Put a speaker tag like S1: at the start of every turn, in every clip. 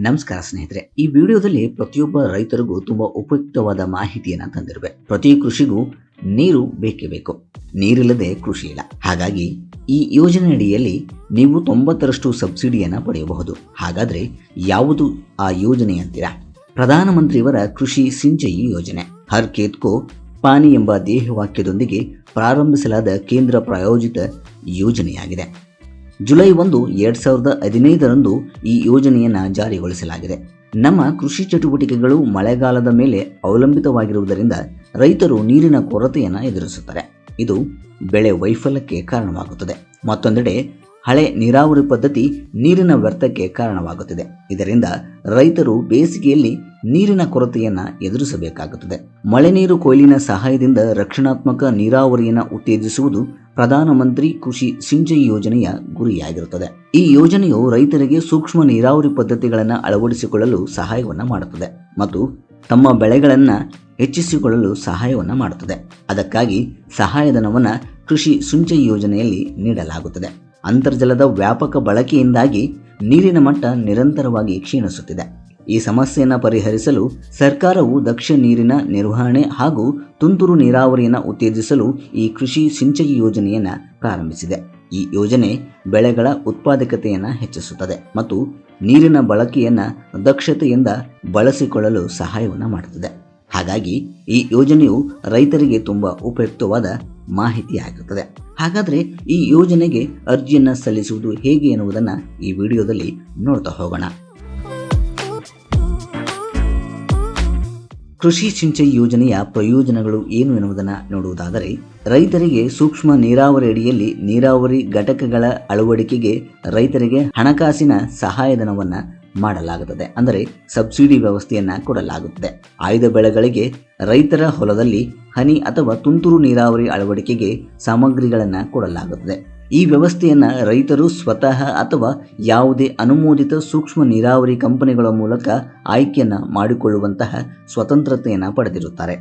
S1: ನಮಸ್ಕಾರ ಸ್ನೇಹಿತರೆ, ಈ ವಿಡಿಯೋದಲ್ಲಿ ಪ್ರತಿಯೊಬ್ಬ ರೈತರಿಗೂ ತುಂಬಾ ಉಪಯುಕ್ತವಾದ ಮಾಹಿತಿಯನ್ನು ತಂದಿರುವೆ. ಪ್ರತಿ ಕೃಷಿಗೂ ನೀರು ಬೇಕೇ ಬೇಕು. ನೀರಿಲ್ಲದೆ ಕೃಷಿ ಇಲ್ಲ. ಹಾಗಾಗಿ ಈ ಯೋಜನೆ ಅಡಿಯಲ್ಲಿ ನೀವು 90ರಷ್ಟು ಸಬ್ಸಿಡಿಯನ್ನು ಪಡೆಯಬಹುದು. ಹಾಗಾದ್ರೆ ಯಾವುದು ಆ ಯೋಜನೆ ಅಂತೀರಾ? ಪ್ರಧಾನಮಂತ್ರಿಯವರ ಕೃಷಿ ಸಿಂಚಯಿ ಯೋಜನೆ ಹರ್ ಖೇತ್ ಕೋ ಪಾನಿ ಎಂಬ ಧ್ಯೇಯವಾಕ್ಯದೊಂದಿಗೆ ಪ್ರಾರಂಭಿಸಲಾದ ಕೇಂದ್ರ ಪ್ರಾಯೋಜಿತ ಯೋಜನೆಯಾಗಿದೆ. ಜುಲೈ 1, 2015 ಈ ಯೋಜನೆಯನ್ನು ಜಾರಿಗೊಳಿಸಲಾಗಿದೆ. ನಮ್ಮ ಕೃಷಿ ಚಟುವಟಿಕೆಗಳು ಮಳೆಗಾಲದ ಮೇಲೆ ಅವಲಂಬಿತವಾಗಿರುವುದರಿಂದ ರೈತರು ನೀರಿನ ಕೊರತೆಯನ್ನು ಎದುರಿಸುತ್ತಾರೆ. ಇದು ಬೆಳೆ ವೈಫಲ್ಯಕ್ಕೆ ಕಾರಣವಾಗುತ್ತದೆ. ಮತ್ತೊಂದೆಡೆ ಹಳೆ ನೀರಾವರಿ ಪದ್ಧತಿ ನೀರಿನ ವ್ಯರ್ಥಕ್ಕೆ ಕಾರಣವಾಗುತ್ತಿದೆ. ಇದರಿಂದ ರೈತರು ಬೇಸಿಗೆಯಲ್ಲಿ ನೀರಿನ ಕೊರತೆಯನ್ನು ಎದುರಿಸಬೇಕಾಗುತ್ತದೆ. ಮಳೆ ನೀರು ಕೊಯ್ಲಿನ ಸಹಾಯದಿಂದ ರಕ್ಷಣಾತ್ಮಕ ನೀರಾವರಿಯನ್ನು ಉತ್ತೇಜಿಸುವುದು ಪ್ರಧಾನಮಂತ್ರಿ ಕೃಷಿ ಸಿಂಚಯಿ ಯೋಜನೆಯ ಗುರಿಯಾಗಿರುತ್ತದೆ. ಈ ಯೋಜನೆಯು ರೈತರಿಗೆ ಸೂಕ್ಷ್ಮ ನೀರಾವರಿ ಪದ್ಧತಿಗಳನ್ನು ಅಳವಡಿಸಿಕೊಳ್ಳಲು ಸಹಾಯವನ್ನು ಮಾಡುತ್ತದೆ ಮತ್ತು ತಮ್ಮ ಬೆಳೆಗಳನ್ನು ಹೆಚ್ಚಿಸಿಕೊಳ್ಳಲು ಸಹಾಯವನ್ನು ಮಾಡುತ್ತದೆ. ಅದಕ್ಕಾಗಿ ಸಹಾಯಧನವನ್ನು ಕೃಷಿ ಸಿಂಚಯಿ ಯೋಜನೆಯಲ್ಲಿ ನೀಡಲಾಗುತ್ತದೆ. ಅಂತರ್ಜಲದ ವ್ಯಾಪಕ ಬಳಕೆಯಿಂದಾಗಿ ನೀರಿನ ಮಟ್ಟ ನಿರಂತರವಾಗಿ ಕ್ಷೀಣಿಸುತ್ತಿದೆ. ಈ ಸಮಸ್ಯೆಯನ್ನು ಪರಿಹರಿಸಲು ಸರ್ಕಾರವು ದಕ್ಷ ನೀರಿನ ನಿರ್ವಹಣೆ ಹಾಗೂ ತುಂತುರು ನೀರಾವರಿಯನ್ನು ಉತ್ತೇಜಿಸಲು ಈ ಕೃಷಿ ಸಿಂಚಯಿ ಯೋಜನೆಯನ್ನು ಪ್ರಾರಂಭಿಸಿದೆ. ಈ ಯೋಜನೆ ಬೆಳೆಗಳ ಉತ್ಪಾದಕತೆಯನ್ನು ಹೆಚ್ಚಿಸುತ್ತದೆ ಮತ್ತು ನೀರಿನ ಬಳಕೆಯನ್ನು ದಕ್ಷತೆಯಿಂದ ಬಳಸಿಕೊಳ್ಳಲು ಸಹಾಯವನ್ನು ಮಾಡುತ್ತದೆ. ಹಾಗಾಗಿ ಈ ಯೋಜನೆಯು ರೈತರಿಗೆ ತುಂಬ ಉಪಯುಕ್ತವಾದ ಮಾಹಿತಿಯಾಗಿರುತ್ತದೆ. ಹಾಗಾದರೆ ಈ ಯೋಜನೆಗೆ ಅರ್ಜಿಯನ್ನು ಸಲ್ಲಿಸುವುದು ಹೇಗೆ ಎನ್ನುವುದನ್ನು ಈ ವಿಡಿಯೋದಲ್ಲಿ ನೋಡ್ತಾ ಹೋಗೋಣ. ಕೃಷಿ ಸಿಂಚಯಿ ಯೋಜನೆಯ ಪ್ರಯೋಜನಗಳು ಏನು ಎನ್ನುವುದನ್ನು ನೋಡುವುದಾದರೆ, ರೈತರಿಗೆ ಸೂಕ್ಷ್ಮ ನೀರಾವರಿ ಅಡಿಯಲ್ಲಿ ನೀರಾವರಿ ಘಟಕಗಳ ಅಳವಡಿಕೆಗೆ ರೈತರಿಗೆ ಹಣಕಾಸಿನ ಸಹಾಯಧನವನ್ನು ಮಾಡಲಾಗುತ್ತದೆ. ಅಂದರೆ ಸಬ್ಸಿಡಿ ವ್ಯವಸ್ಥೆಯನ್ನು ಕೊಡಲಾಗುತ್ತದೆ. ಆಯ್ದ ಬೆಳೆಗಳಿಗೆ ರೈತರ ಹೊಲದಲ್ಲಿ ಹನಿ ಅಥವಾ ತುಂತುರು ನೀರಾವರಿ ಅಳವಡಿಕೆಗೆ ಸಾಮಗ್ರಿಗಳನ್ನು ಕೊಡಲಾಗುತ್ತದೆ. ಈ ವ್ಯವಸ್ಥೆಯನ್ನು ರೈತರು ಸ್ವತಃ ಅಥವಾ ಯಾವುದೇ ಅನುಮೋದಿತ ಸೂಕ್ಷ್ಮ ನೀರಾವರಿ ಕಂಪನಿಗಳ ಮೂಲಕ ಆಯ್ಕೆಯನ್ನು ಮಾಡಿಕೊಳ್ಳುವಂತಹ ಸ್ವತಂತ್ರತೆಯನ್ನು ಪಡೆದಿರುತ್ತಾರೆ.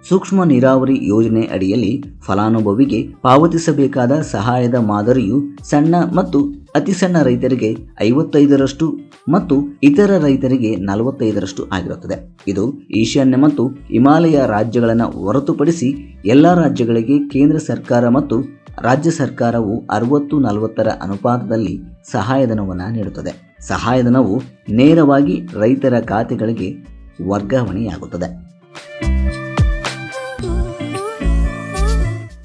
S1: ಸೂಕ್ಷ್ಮ ನೀರಾವರಿ ಯೋಜನೆ ಅಡಿಯಲ್ಲಿ ಫಲಾನುಭವಿಗೆ ಪಾವತಿಸಬೇಕಾದ ಸಹಾಯದ ಮಾದರಿಯು ಸಣ್ಣ ಮತ್ತು ಅತಿ ಸಣ್ಣ ರೈತರಿಗೆ 55% ಮತ್ತು ಇತರ ರೈತರಿಗೆ 45% ಆಗಿರುತ್ತದೆ. ಇದು ಈಶಾನ್ಯ ಮತ್ತು ಹಿಮಾಲಯ ರಾಜ್ಯಗಳನ್ನು ಹೊರತುಪಡಿಸಿ ಎಲ್ಲ ರಾಜ್ಯಗಳಿಗೆ ಕೇಂದ್ರ ಸರ್ಕಾರ ಮತ್ತು ರಾಜ್ಯ ಸರ್ಕಾರವು 60-40 ಅನುಪಾತದಲ್ಲಿ ಸಹಾಯಧನವನ್ನು ನೀಡುತ್ತದೆ. ಸಹಾಯಧನವು ನೇರವಾಗಿ ರೈತರ ಖಾತೆಗಳಿಗೆ ವರ್ಗಾವಣೆಯಾಗುತ್ತದೆ.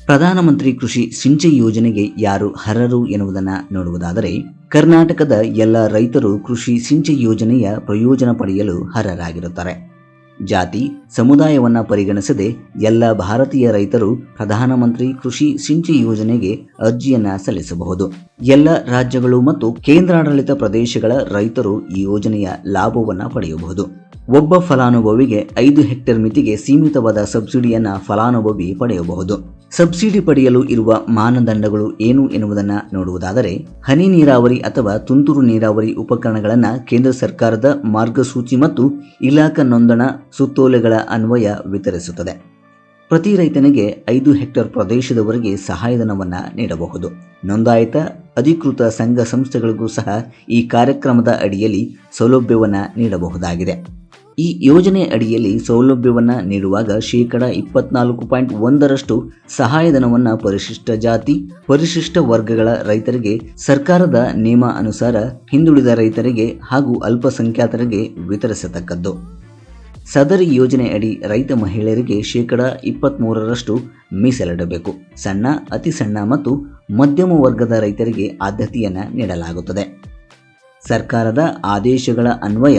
S1: ಪ್ರಧಾನಮಂತ್ರಿ ಕೃಷಿ ಸಿಂಚಯಿ ಯೋಜನೆಗೆ ಯಾರು ಅರ್ಹರು ಎನ್ನುವುದನ್ನು ನೋಡುವುದಾದರೆ, ಕರ್ನಾಟಕದ ಎಲ್ಲ ರೈತರು ಕೃಷಿ ಸಿಂಚಯಿ ಯೋಜನೆಯ ಪ್ರಯೋಜನ ಪಡೆಯಲು ಅರ್ಹರಾಗಿರುತ್ತಾರೆ. ಜಾತಿ ಸಮುದಾಯವನ್ನು ಪರಿಗಣಿಸದೆ ಎಲ್ಲ ಭಾರತೀಯ ರೈತರು ಪ್ರಧಾನಮಂತ್ರಿ ಕೃಷಿ ಸಿಂಚಯಿ ಯೋಜನೆಗೆ ಅರ್ಜಿಯನ್ನು ಸಲ್ಲಿಸಬಹುದು. ಎಲ್ಲ ರಾಜ್ಯಗಳು ಮತ್ತು ಕೇಂದ್ರಾಡಳಿತ ಪ್ರದೇಶಗಳ ರೈತರು ಈ ಯೋಜನೆಯ ಲಾಭವನ್ನು ಪಡೆಯಬಹುದು. ಒಬ್ಬ ಫಲಾನುಭವಿಗೆ 5 ಹೆಕ್ಟೇರ್ ಮಿತಿಗೆ ಸೀಮಿತವಾದ ಸಬ್ಸಿಡಿಯನ್ನು ಫಲಾನುಭವಿ ಪಡೆಯಬಹುದು. ಸಬ್ಸಿಡಿ ಪಡೆಯಲು ಇರುವ ಮಾನದಂಡಗಳು ಏನು ಎನ್ನುವುದನ್ನು ನೋಡುವುದಾದರೆ, ಹನಿ ನೀರಾವರಿ ಅಥವಾ ತುಂತುರು ನೀರಾವರಿ ಉಪಕರಣಗಳನ್ನು ಕೇಂದ್ರ ಸರ್ಕಾರದ ಮಾರ್ಗಸೂಚಿ ಮತ್ತು ಇಲಾಖಾ ನೋಂದಣಾ ಸುತ್ತೋಲೆಗಳ ಅನ್ವಯ ವಿತರಿಸುತ್ತದೆ. ಪ್ರತಿ ರೈತನಿಗೆ 5 ಹೆಕ್ಟೇರ್ ಪ್ರದೇಶದವರೆಗೆ ಸಹಾಯಧನವನ್ನು ನೀಡಬಹುದು. ನೋಂದಾಯಿತ ಅಧಿಕೃತ ಸಂಘ ಸಂಸ್ಥೆಗಳಿಗೂ ಸಹ ಈ ಕಾರ್ಯಕ್ರಮದ ಅಡಿಯಲ್ಲಿ ಸೌಲಭ್ಯವನ್ನು ನೀಡಬಹುದಾಗಿದೆ. ಈ ಯೋಜನೆ ಅಡಿಯಲ್ಲಿ ಸೌಲಭ್ಯವನ್ನು ನೀಡುವಾಗ 24.1% ಸಹಾಯಧನವನ್ನು ಪರಿಶಿಷ್ಟ ಜಾತಿ, ಪರಿಶಿಷ್ಟ ವರ್ಗಗಳ ರೈತರಿಗೆ, ಸರ್ಕಾರದ ನಿಯಮ ಅನುಸಾರ ಹಿಂದುಳಿದ ರೈತರಿಗೆ ಹಾಗೂ ಅಲ್ಪಸಂಖ್ಯಾತರಿಗೆ ವಿತರಿಸತಕ್ಕದ್ದು. ಸದರಿ ಯೋಜನೆ ಅಡಿ ರೈತ ಮಹಿಳೆಯರಿಗೆ 23% ಮೀಸಲಿಡಬೇಕು. ಸಣ್ಣ, ಅತಿ ಸಣ್ಣ ಮತ್ತು ಮಧ್ಯಮ ವರ್ಗದ ರೈತರಿಗೆ ಆದ್ಯತೆಯನ್ನು ನೀಡಲಾಗುತ್ತದೆ. ಸರ್ಕಾರದ ಆದೇಶಗಳ ಅನ್ವಯ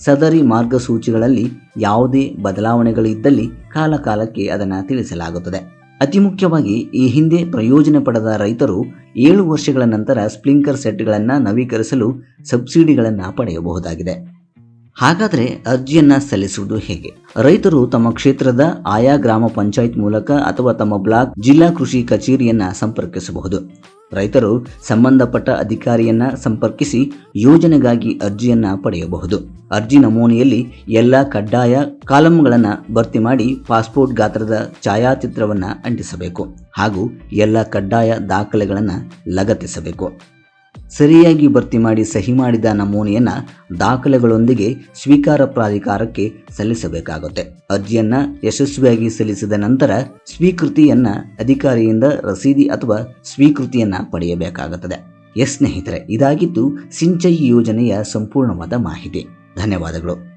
S1: ಸದರಿ ಮಾರ್ಗಸೂಚಿಗಳಲ್ಲಿ ಯಾವುದೇ ಬದಲಾವಣೆಗಳಿದ್ದಲ್ಲಿ ಕಾಲಕಾಲಕ್ಕೆ ಅದನ್ನು ತಿಳಿಸಲಾಗುತ್ತದೆ. ಅತಿ ಮುಖ್ಯವಾಗಿ ಈ ಹಿಂದೆ ಪ್ರಯೋಜನ ಪಡೆದ ರೈತರು 7 ವರ್ಷಗಳ ನಂತರ ಸ್ಪ್ರಿಂಕ್ಲರ್ ಸೆಟ್ಗಳನ್ನು ನವೀಕರಿಸಲು ಸಬ್ಸಿಡಿಗಳನ್ನು ಪಡೆಯಬಹುದಾಗಿದೆ. ಹಾಗಾದರೆ ಅರ್ಜಿಯನ್ನು ಸಲ್ಲಿಸುವುದು ಹೇಗೆ? ರೈತರು ತಮ್ಮ ಕ್ಷೇತ್ರದ ಆಯಾ ಗ್ರಾಮ ಪಂಚಾಯತ್ ಮೂಲಕ ಅಥವಾ ತಮ್ಮ ಬ್ಲಾಕ್, ಜಿಲ್ಲಾ ಕೃಷಿ ಕಚೇರಿಯನ್ನು ಸಂಪರ್ಕಿಸಬಹುದು. ರೈತರು ಸಂಬಂಧಪಟ್ಟ ಅಧಿಕಾರಿಯನ್ನ ಸಂಪರ್ಕಿಸಿ ಯೋಜನೆಗಾಗಿ ಅರ್ಜಿಯನ್ನು ಪಡೆಯಬಹುದು. ಅರ್ಜಿ ನಮೂನೆಯಲ್ಲಿ ಎಲ್ಲ ಕಡ್ಡಾಯ ಕಾಲಂಗಳನ್ನು ಭರ್ತಿ ಮಾಡಿ ಪಾಸ್ಪೋರ್ಟ್ ಗಾತ್ರದ ಛಾಯಾಚಿತ್ರವನ್ನು ಅಂಟಿಸಬೇಕು ಹಾಗೂ ಎಲ್ಲ ಕಡ್ಡಾಯ ದಾಖಲೆಗಳನ್ನು ಲಗತ್ತಿಸಬೇಕು. ಸರಿಯಾಗಿ ಭರ್ತಿ ಮಾಡಿ ಸಹಿ ಮಾಡಿದ ನಮೂನೆಯನ್ನು ದಾಖಲೆಗಳೊಂದಿಗೆ ಸ್ವೀಕಾರ ಪ್ರಾಧಿಕಾರಕ್ಕೆ ಸಲ್ಲಿಸಬೇಕಾಗುತ್ತೆ. ಅರ್ಜಿಯನ್ನ ಯಶಸ್ವಿಯಾಗಿ ಸಲ್ಲಿಸಿದ ನಂತರ ಸ್ವೀಕೃತಿಯನ್ನ ಅಧಿಕಾರಿಯಿಂದ ರಸೀದಿ ಅಥವಾ ಸ್ವೀಕೃತಿಯನ್ನ ಪಡೆಯಬೇಕಾಗುತ್ತದೆ. ಸ್ನೇಹಿತರೆ, ಇದಾಗಿದ್ದು ಸಿಂಚೈ ಯೋಜನೆಯ ಸಂಪೂರ್ಣವಾದ ಮಾಹಿತಿ. ಧನ್ಯವಾದಗಳು.